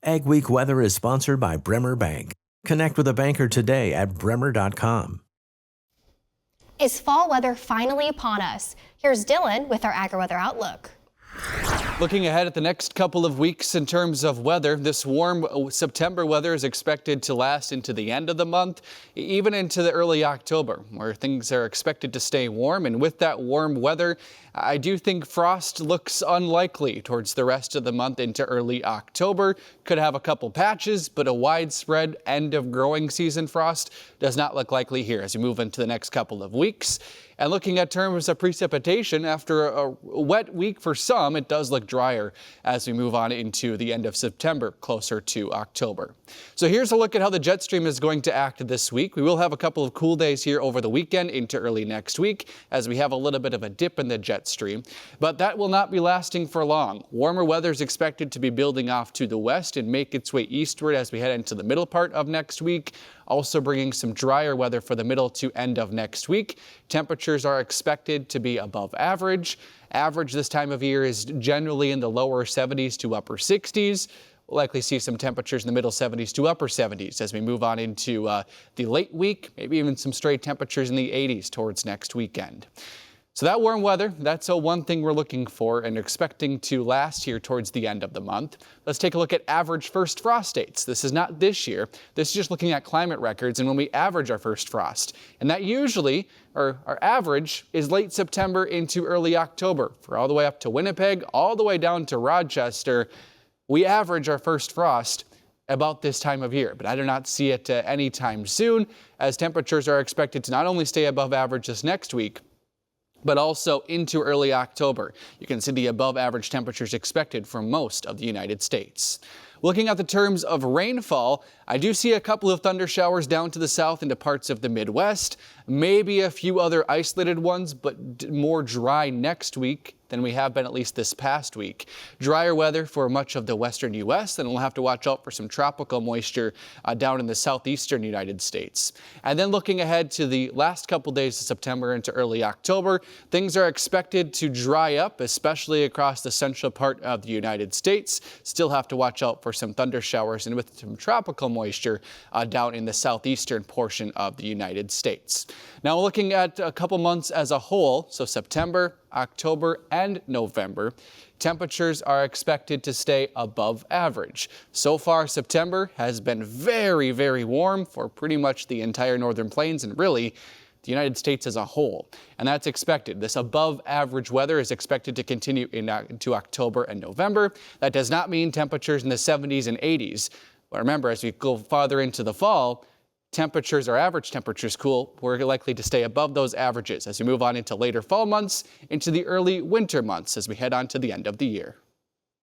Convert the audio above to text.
AgWeek Weather is sponsored by Bremer Bank. Connect with a banker today at bremer.com. Is fall weather finally upon us? Here's Dillon with our AgriWeather outlook. Looking ahead at the next couple of weeks in terms of weather, this warm September weather is expected to last into the end of the month, even into the early October, where things are expected to stay warm. And with that warm weather, I do think frost looks unlikely towards the rest of the month into early October. Could have a couple patches, but a widespread end of growing season frost does not look likely here as we move into the next couple of weeks. And looking at terms of precipitation, after a wet week for some, it does look drier as we move on into the end of September, closer to October. So here's a look at how the jet stream is going to act this week. We will have a couple of cool days here over the weekend into early next week as we have a little bit of a dip in the jet stream, but that will not be lasting for long. Warmer weather is expected to be building off to the west and make its way eastward as we head into the middle part of next week, also bringing some drier weather for the middle to end of next week. Temperatures are expected to be above average. Average this time of year is generally in the lower 70s to upper 60s. We'll likely see some temperatures in the middle 70s to upper 70s as we move on into the late week, maybe even some straight temperatures in the 80s towards next weekend. So that warm weather, that's one thing we're looking for and expecting to last here towards the end of the month. Let's take a look at average first frost dates. This is not this year. This is just looking at climate records and when we average our first frost. And that usually, our average, is late September into early October. For all the way up to Winnipeg, all the way down to Rochester, we average our first frost about this time of year, but I do not see it anytime soon, as temperatures are expected to not only stay above average this next week, but also into early October. You can see the above average temperatures expected for most of the United States. Looking at the terms of rainfall, I do see a couple of thunder showers down to the south into parts of the Midwest, maybe a few other isolated ones, but more dry next week than we have been at least this past week. Drier weather for much of the western U.S., and we'll have to watch out for some tropical moisture down in the southeastern United States. And then looking ahead to the last couple days of September into early October, things are expected to dry up, especially across the central part of the United States. Still have to watch out for some thunder showers and with some tropical moisture down in the southeastern portion of the United States. Now looking at a couple months as a whole, so September, October, and November, temperatures are expected to stay above average. So far, September has been very, very warm for pretty much the entire northern plains and really the United States as a whole. And that's expected. This above average weather is expected to continue into October and November. That does not mean temperatures in the 70s and 80s. But remember, as we go farther into the fall, temperatures, or average temperatures cool, we're likely to stay above those averages as we move on into later fall months, into the early winter months as we head on to the end of the year.